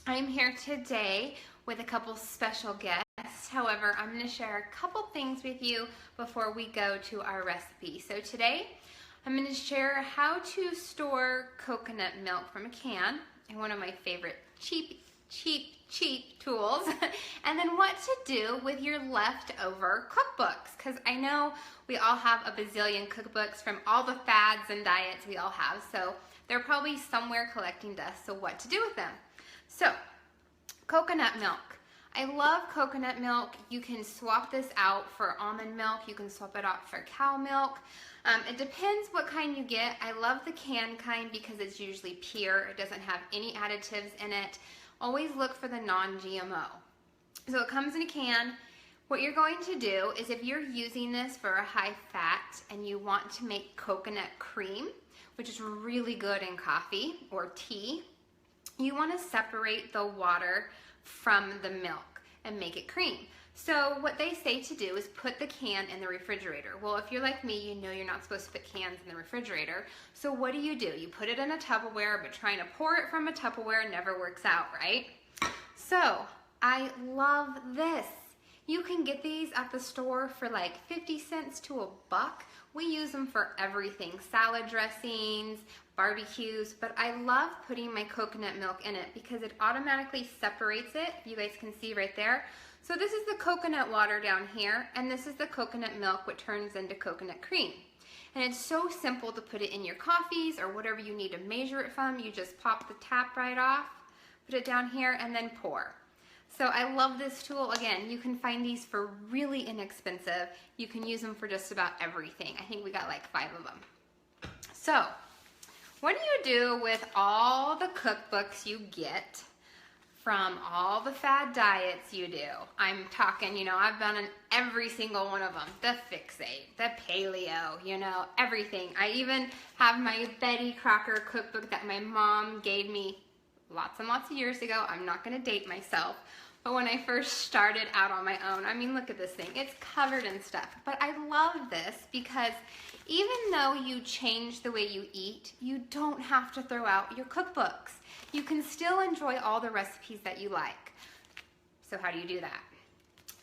I'm here today with a couple special guests. However, I'm going to share a couple things with you before we go to our recipe. So today, I'm going to share how to store coconut milk from a can, and one of my favorite cheap tools, and then what to do with your leftover cookbooks, because I know we all have a bazillion cookbooks from all the fads and diets we all have, so they're probably somewhere collecting dust, so what to do with them. So, coconut milk. I love coconut milk. You can swap this out for almond milk. You can swap it out for cow milk. It depends what kind you get. I love the canned kind because it's usually pure. It doesn't have any additives in it. Always look for the non-GMO. So it comes in a can. What you're going to do is if you're using this for a high fat and you want to make coconut cream, which is really good in coffee or tea, you want to separate the water from the milk and make it cream. So what they say to do is put the can in the refrigerator. Well, if you're like me, you know you're not supposed to put cans in the refrigerator. So what do? You put it in a Tupperware, but trying to pour it from a Tupperware never works out, right? So I love this. You can get these at the store for like 50 cents to $1. We use them for everything, salad dressings, barbecues, but I love putting my coconut milk in it because it automatically separates it. You guys can see right there. So this is the coconut water down here, and this is the coconut milk, which turns into coconut cream. And it's so simple to put it in your coffees or whatever you need to measure it from. You just pop the tap right off, put it down here, and then pour. So I love this tool. Again, you can find these for really inexpensive. You can use them for just about everything. I think we got like 5 of them. So what do you do with all the cookbooks you get from all the fad diets you do? I'm talking, I've done in every single one of them. The Fixate, the Paleo, everything. I even have my Betty Crocker cookbook that my mom gave me lots and lots of years ago. I'm not going to date myself. But when I first started out on my own, I mean, look at this thing. It's covered in stuff. But I love this because even though you change the way you eat, you don't have to throw out your cookbooks. You can still enjoy all the recipes that you like. So how do you do that?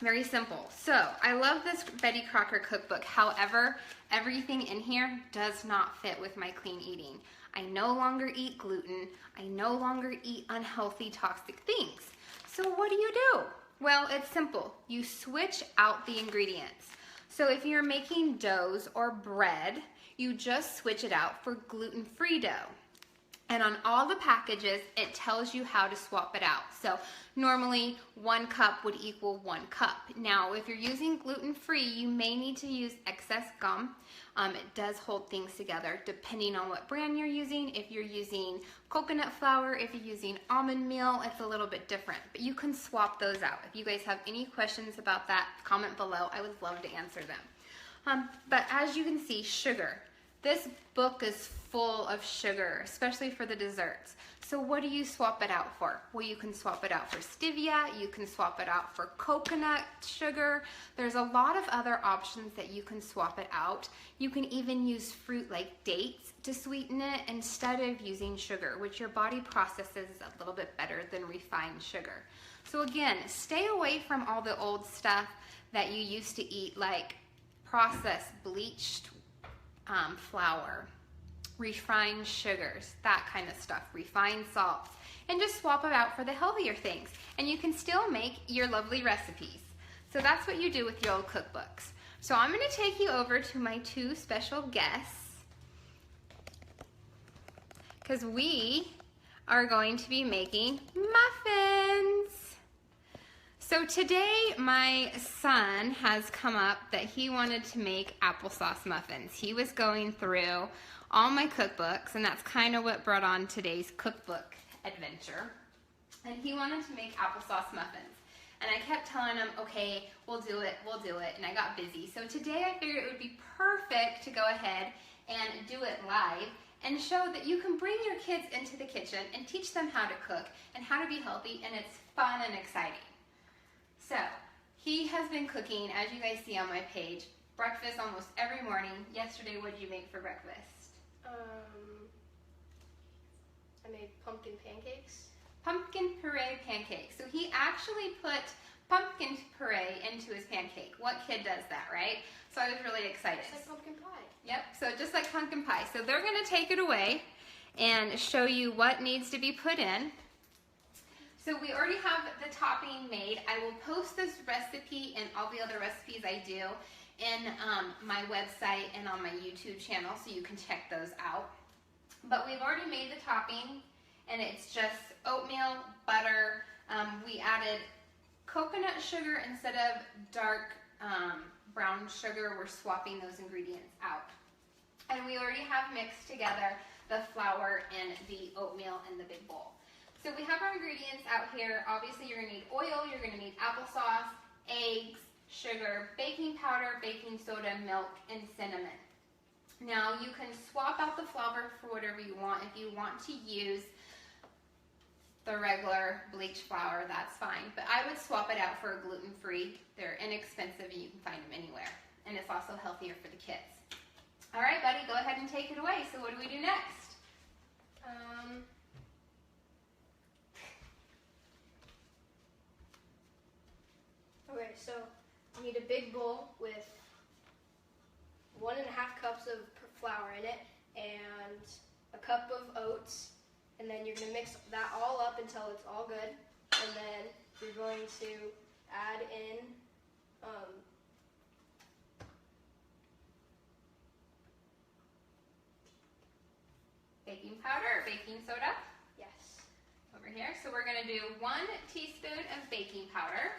Very simple. So I love this Betty Crocker cookbook. However, everything in here does not fit with my clean eating. I no longer eat gluten. I no longer eat unhealthy, toxic things. So what do? Well, it's simple. You switch out the ingredients. So if you're making doughs or bread, you just switch it out for gluten-free dough. And on all the packages, it tells you how to swap it out. So normally 1 cup would equal 1 cup. Now, if you're using gluten-free, you may need to use excess gum. It does hold things together depending on what brand you're using. If you're using coconut flour, if you're using almond meal, it's a little bit different. But you can swap those out. If you guys have any questions about that, comment below. I would love to answer them. But as you can see, sugar. This book is full of sugar, especially for the desserts. So what do you swap it out for? Well, you can swap it out for stevia, you can swap it out for coconut sugar. There's a lot of other options that you can swap it out. You can even use fruit like dates to sweeten it instead of using sugar, which your body processes a little bit better than refined sugar. So again, stay away from all the old stuff that you used to eat, like processed, bleached flour, refined sugars, that kind of stuff, refined salts, and just swap it out for the healthier things. And you can still make your lovely recipes. So that's what you do with your old cookbooks. So I'm going to take you over to my 2 special guests because we are going to be making muffins. So today my son has come up that he wanted to make applesauce muffins. He was going through all my cookbooks, and that's kind of what brought on today's cookbook adventure. And he wanted to make applesauce muffins. And I kept telling him, okay, we'll do it, and I got busy. So today I figured it would be perfect to go ahead and do it live and show that you can bring your kids into the kitchen and teach them how to cook and how to be healthy, and it's fun and exciting. So, he has been cooking, as you guys see on my page, breakfast almost every morning. Yesterday, what did you make for breakfast? I made pumpkin pancakes. pumpkin puree pancakes. So he actually put pumpkin puree into his pancake. What kid does that, right? So I was really excited. Just like pumpkin pie. Yep, so just like pumpkin pie. So they're gonna take it away and show you what needs to be put in. So we already have the topping made. I will post this recipe and all the other recipes I do in my website and on my YouTube channel, so you can check those out. But we've already made the topping, and it's just oatmeal, butter. We added coconut sugar instead of dark brown sugar. We're swapping those ingredients out. And we already have mixed together the flour and the oatmeal in the big bowl. So we have our ingredients out here. Obviously you're gonna need oil, you're gonna need applesauce, eggs, sugar, baking powder, baking soda, milk, and cinnamon. Now you can swap out the flour for whatever you want. If you want to use the regular bleached flour, that's fine. But I would swap it out for a gluten-free. They're inexpensive and you can find them anywhere. And it's also healthier for the kids. All right, buddy, go ahead and take it away. So what do we do next? Okay, so you need a big bowl with 1.5 cups of flour in it and a cup of oats, and then you're going to mix that all up until it's all good, and then you're going to add in baking powder or baking soda. Yes. Over here. So we're going to do 1 teaspoon of baking powder.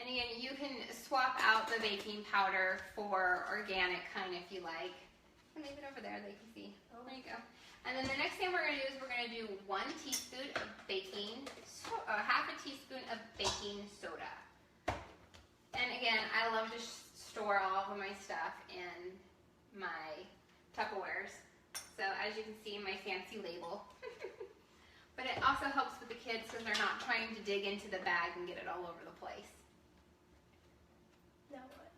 And again, you can swap out the baking powder for organic kind if you like. And leave it over there, they can see. Oh, there you go. And then the next thing we're going to do is we're going to do 1 teaspoon of half a teaspoon of baking soda. And again, I love to store all of my stuff in my Tupperwares. So as you can see, my fancy label. But it also helps with the kids because they're not trying to dig into the bag and get it all over the place. Now what?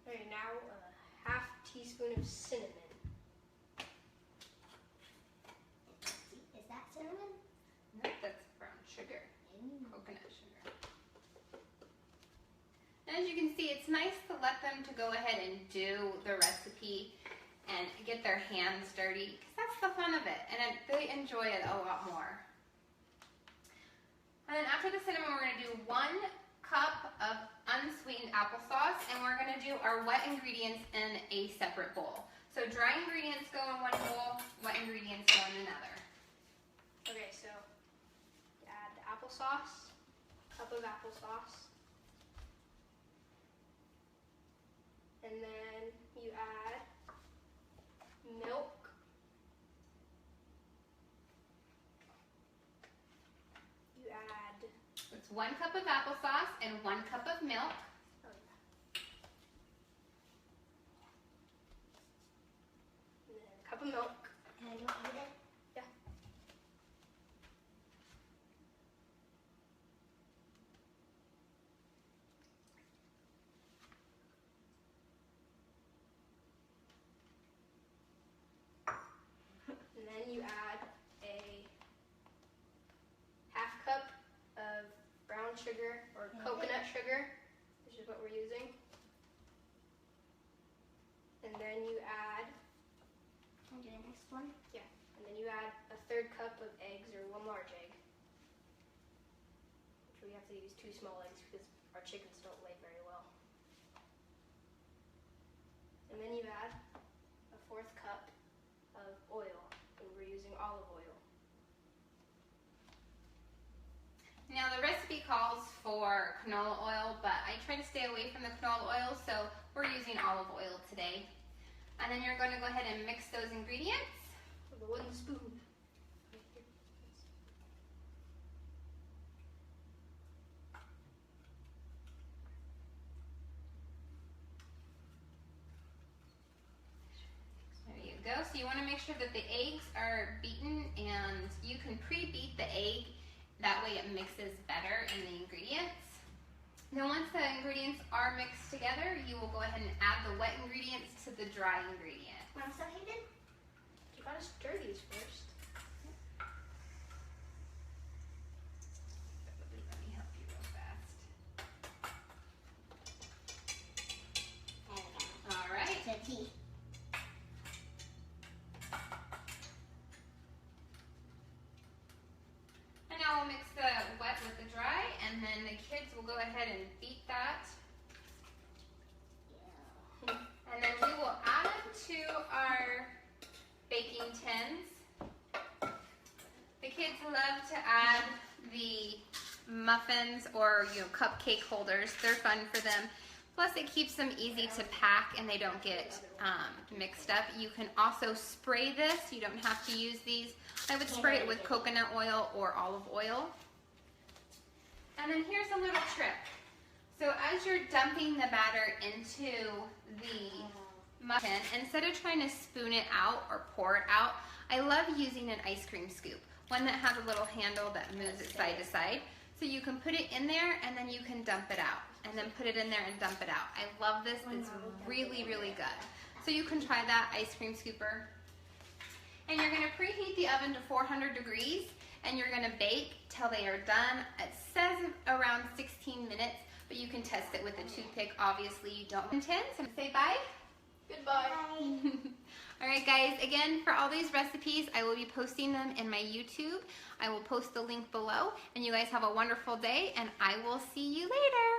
Okay, now a half teaspoon of cinnamon. Is that cinnamon? No, that's brown sugar. Coconut sugar. And as you can see, it's nice to let them to go ahead and do the recipe and get their hands dirty because that's the fun of it, and they enjoy it a lot more. And then after the cinnamon, we're going to do 1 cup of unsweetened applesauce, and we're going to do our wet ingredients in a separate bowl. So dry ingredients go in one bowl, wet ingredients go in another. Okay, so you add the applesauce, cup of applesauce, and then you add milk, you add, So it's 1 cup of applesauce and 1 cup of milk. and then a cup of milk, Can I do it? yeah, and then you add a half cup of brown sugar or coconut sugar, which is what we're using. And then you add, Can I do the next one? and then you add a 1/3 cup of eggs or 1 large egg. Which we have to use 2 small eggs because our chickens don't lay very well. And then you add a 1/4 cup of oil, and we're using olive oil. Now the recipe calls for canola oil, but I try to stay away from the canola oil, so we're using olive oil today. And then you're going to go ahead and mix those ingredients. With a wooden spoon. There you go. So you want to make sure that the eggs are beaten, and you can pre-beat the egg. That way it mixes better in the ingredients. Now once the ingredients are mixed together, you will go ahead and add the wet ingredients to the dry ingredients. Want some, Hayden? You gotta stir these first. Let me help you real fast. There we go. All right. So tea. And now we'll mix the wet with the dry, and then the kids will go ahead and beat that. Yeah. And then we will add them to our baking tins. The kids love to add the muffins or cupcake holders. They're fun for them. Plus it keeps them easy to pack and they don't get mixed up. You can also spray this. You don't have to use these. I would spray it with coconut oil or olive oil. And then here's a little trick. So as you're dumping the batter into the muffin, instead of trying to spoon it out or pour it out, I love using an ice cream scoop. One that has a little handle that moves it side to side. So you can put it in there and then you can dump it out. And then put it in there and dump it out. I love this. It's really, really good. So you can try that ice cream scooper. And you're going to preheat the oven to 400 degrees. And you're going to bake till they are done. It says around 16 minutes. But you can test it with a toothpick. Obviously, you don't intend. So say bye. Goodbye. All right, guys. Again, for all these recipes, I will be posting them in my YouTube. I will post the link below. And you guys have a wonderful day. And I will see you later.